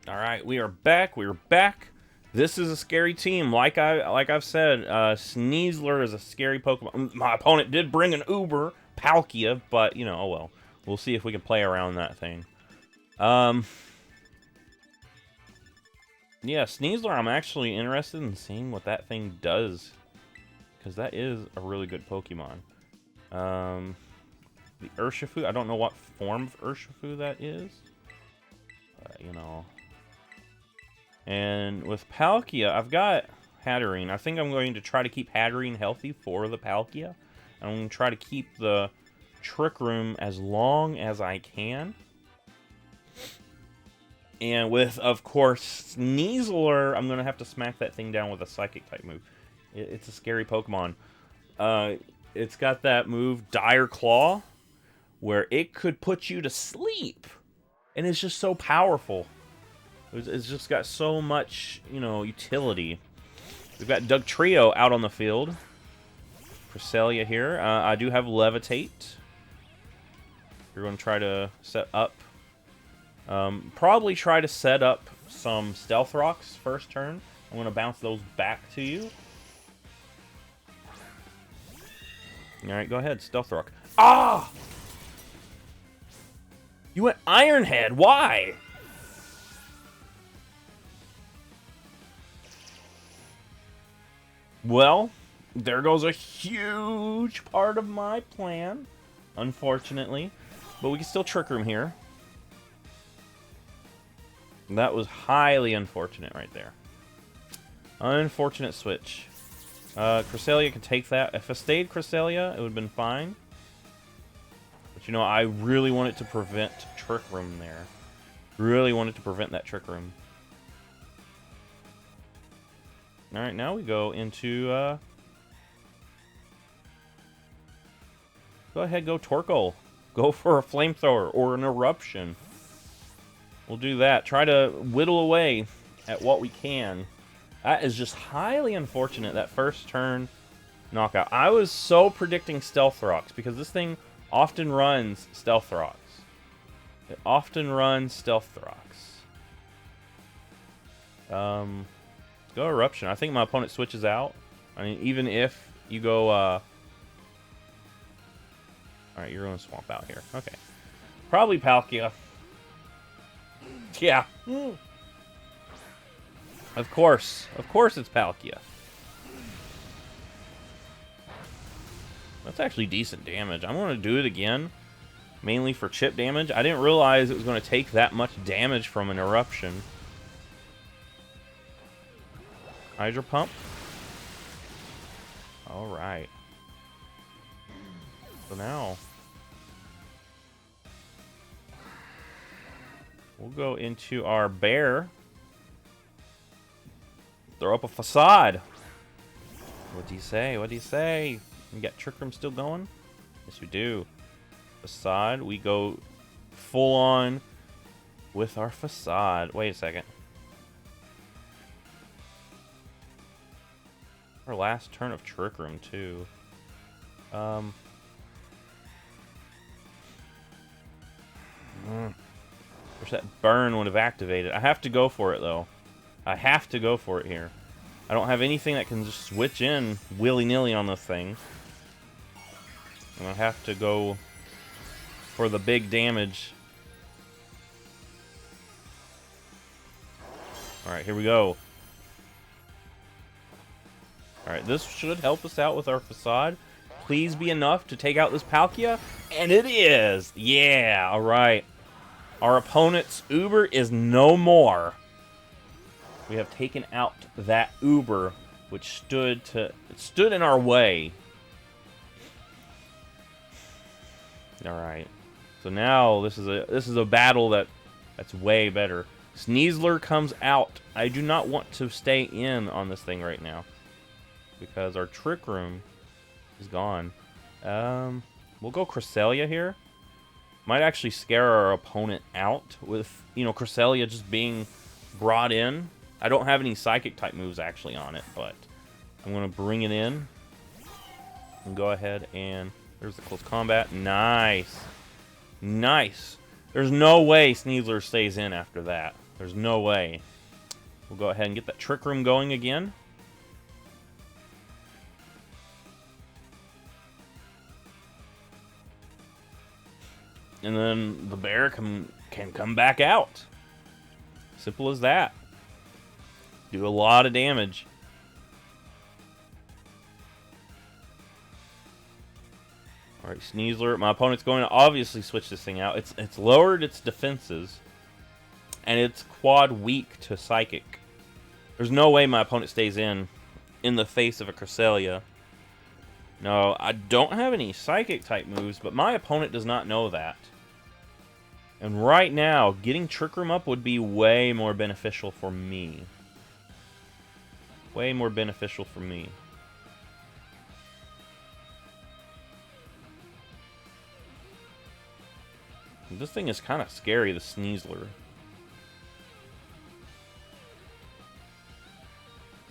All right, we are back. We are back. This is a scary team. Like I've said, Sneasler is a scary Pokemon. My opponent did bring an Uber Palkia, but you know, oh well. We'll see if we can play around that thing. Yeah, Sneasler, I'm actually interested in seeing what that thing does, because that is a really good Pokemon. The Urshifu, I don't know what form of Urshifu that is. You know. And with Palkia, I've got Hatterene. I think I'm going to try to keep Hatterene healthy for the Palkia. I'm going to try to keep the Trick Room as long as I can. And with, of course, Sneasler, I'm going to have to smack that thing down with a Psychic-type move. It's a scary Pokemon. It's got that move, Dire Claw, where it could put you to sleep. And it's just so powerful. It's just got so much, you know, utility. We've got Dugtrio out on the field. Cresselia here. I do have Levitate. We're going to try to set up. Probably try to set up some Stealth Rocks first turn. I'm going to bounce those back to you. Alright, go ahead. Stealth Rock. Ah! You went Iron Head. Why? Well, there goes a huge part of my plan, unfortunately. But we can still Trick Room here. That was highly unfortunate right there. Unfortunate switch. Cresselia can take that. If I stayed Cresselia, it would have been fine. But you know, I really wanted to prevent Trick Room there. Really wanted to prevent that Trick Room. Alright, now we go into, go ahead, go Torkoal. Go for a Flamethrower or an Eruption. We'll do that. Try to whittle away at what we can. That is just highly unfortunate, that first turn knockout. I was so predicting Stealth Rocks, because this thing often runs Stealth Rocks. It often runs Stealth Rocks. Let's go Eruption. I think my opponent switches out. I mean, even if you go... Alright, you're going to swamp out here. Okay. Probably Palkia. Yeah. Of course. Of course it's Palkia. That's actually decent damage. I'm going to do it again. Mainly for chip damage. I didn't realize it was going to take that much damage from an Eruption. Hydro Pump. Alright. So now... we'll go into our bear. Throw up a Facade. What do you say? What do you say? We got Trick Room still going? Yes, we do. Facade. We go full on with our Facade. Wait a second. Our last turn of Trick Room, too. Wish that burn would have activated. I have to go for it, though. I have to go for it here. I don't have anything that can just switch in willy-nilly on this thing. And I have to go for the big damage. Alright, here we go. Alright, this should help us out with our Facade. Please be enough to take out this Palkia. And it is! Yeah, alright. Our opponent's Uber is no more. We have taken out that Uber, which stood in our way. All right. So now this is a battle that's way better. Sneasler comes out. I do not want to stay in on this thing right now because our Trick Room is gone. We'll go Cresselia here. Might actually scare our opponent out with, you know, Cresselia just being brought in. I don't have any Psychic-type moves actually on it, but I'm going to bring it in. And go ahead and... there's the close combat. Nice. Nice. There's no way Sneasler stays in after that. There's no way. We'll go ahead and get that Trick Room going again. And then the bear can come back out. Simple as that. Do a lot of damage. Alright, Sneasler. My opponent's going to obviously switch this thing out. It's lowered its defenses. And it's quad weak to Psychic. There's no way my opponent stays in the face of a Cresselia. No, I don't have any Psychic type moves, but my opponent does not know that. And right now, getting Trick Room up would be way more beneficial for me. Way more beneficial for me. This thing is kind of scary, the Sneasler.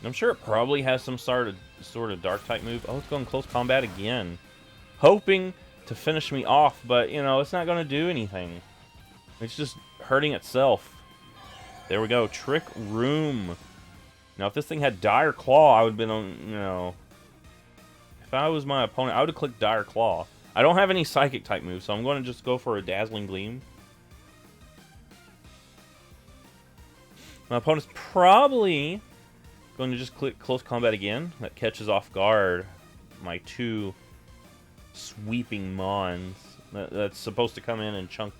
I'm sure it probably has some sort of dark type move. Oh, it's going close combat again. Hoping to finish me off, but, you know, it's not going to do anything. It's just hurting itself. There we go. Trick Room. Now, if this thing had Dire Claw, I would have been on, you know... If I was my opponent, I would have clicked Dire Claw. I don't have any Psychic type moves, so I'm going to just go for a Dazzling Gleam. My opponent's probably going to just click Close Combat again. That catches off guard my two sweeping Mons. That's supposed to come in and chunk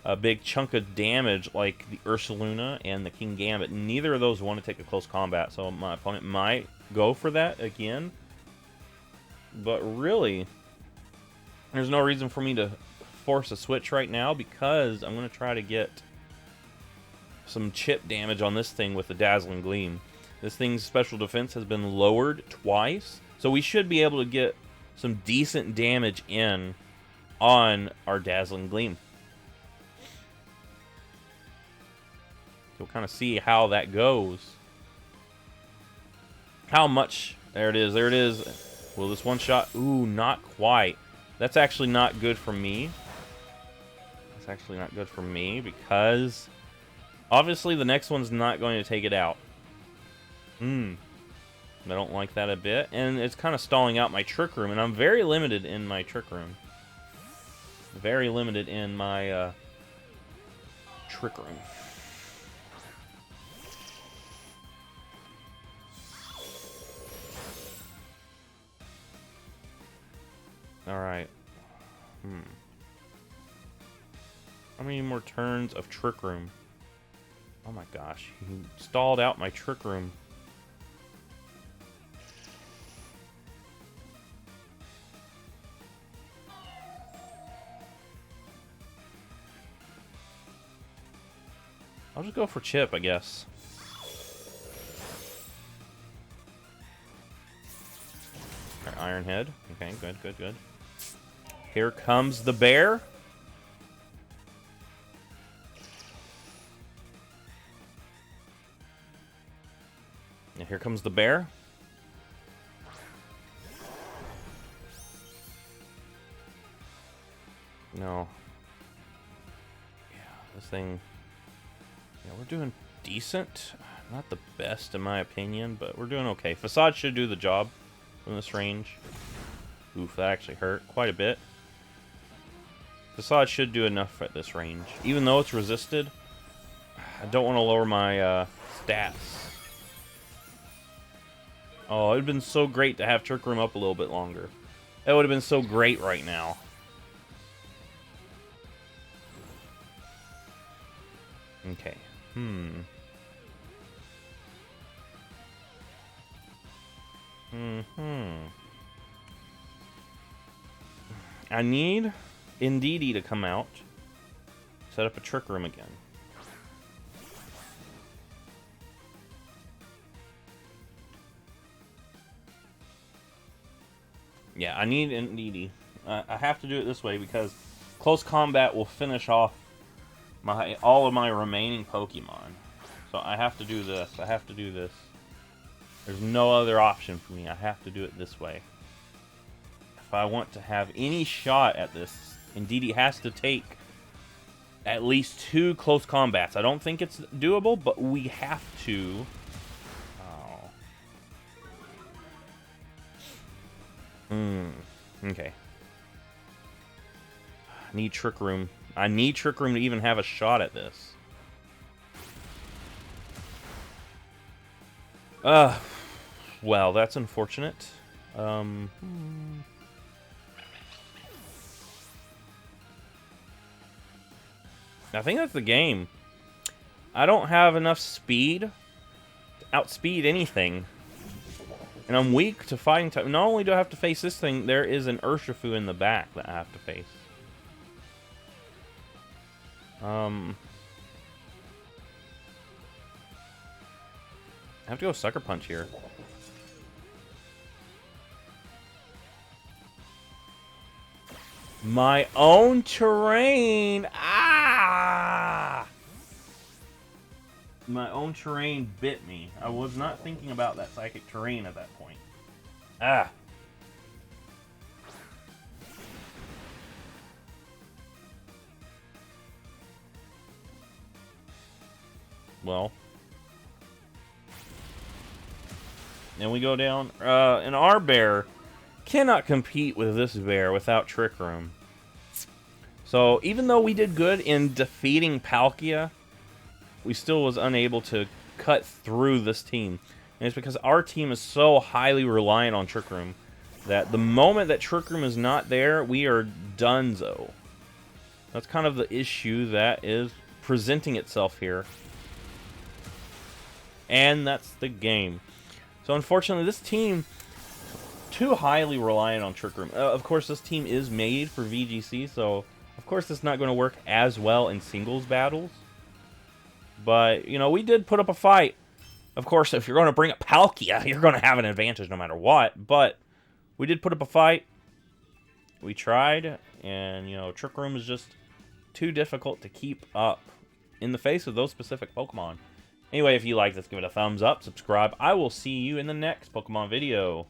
a big chunk of damage like the Ursaluna and the King Gambit. Neither of those want to take a close combat, so my opponent might go for that again. But really, there's no reason for me to force a switch right now because I'm going to try to get some chip damage on this thing with the Dazzling Gleam. This thing's special defense has been lowered twice, so we should be able to get some decent damage in on our Dazzling Gleam. We'll kind of see how that goes. How much? There it is. There it is. Will this one shot? Ooh, not quite. That's actually not good for me. That's actually not good for me because obviously the next one's not going to take it out. I don't like that a bit. And it's kind of stalling out my Trick Room, and I'm very limited in my Trick Room. Very limited in my Trick Room. Alright. How many more turns of Trick Room? Oh my gosh. He stalled out my Trick Room. I'll just go for Chip, I guess. Alright, Iron Head. Okay, good, good, good. Here comes the bear. And here comes the bear. No. Yeah, this thing... Yeah, we're doing decent. Not the best in my opinion, but we're doing okay. Facade should do the job from this range. Oof, that actually hurt quite a bit. Facade should do enough at this range. Even though it's resisted, I don't want to lower my stats. Oh, it would have been so great to have Trick Room up a little bit longer. That would have been so great right now. Okay. I need Indeedee to come out. Set up a Trick Room again. Yeah, I need Indeedee. I have to do it this way because close combat will finish off all of my remaining Pokemon. So I have to do this. I have to do this. There's no other option for me. I have to do it this way. If I want to have any shot at this, Indeedee has to take at least 2 close combats. I don't think it's doable, but we have to. Oh. Okay. I need Trick Room. I need Trick Room to even have a shot at this. Well, that's unfortunate. I think that's the game. I don't have enough speed to outspeed anything. And I'm weak to fighting type. Not only do I have to face this thing, there is an Urshifu in the back that I have to face. I have to go Sucker Punch here. My own terrain! Ah! My own terrain bit me. I was not thinking about that psychic terrain at that point. Ah! Well. And we go down. And our bear cannot compete with this bear without Trick Room. So, even though we did good in defeating Palkia, we still was unable to cut through this team. And it's because our team is so highly reliant on Trick Room that the moment that Trick Room is not there, we are donezo. That's kind of the issue that is presenting itself here. And that's the game. So unfortunately, this team too highly reliant on Trick Room. Of course, this team is made for VGC, so of course it's not going to work as well in singles battles. But, you know, we did put up a fight. Of course, if you're going to bring up Palkia, you're going to have an advantage no matter what. But we did put up a fight. We tried, and, you know, Trick Room is just too difficult to keep up in the face of those specific Pokemon. Anyway, if you like this, give it a thumbs up, subscribe. I will see you in the next Pokemon video.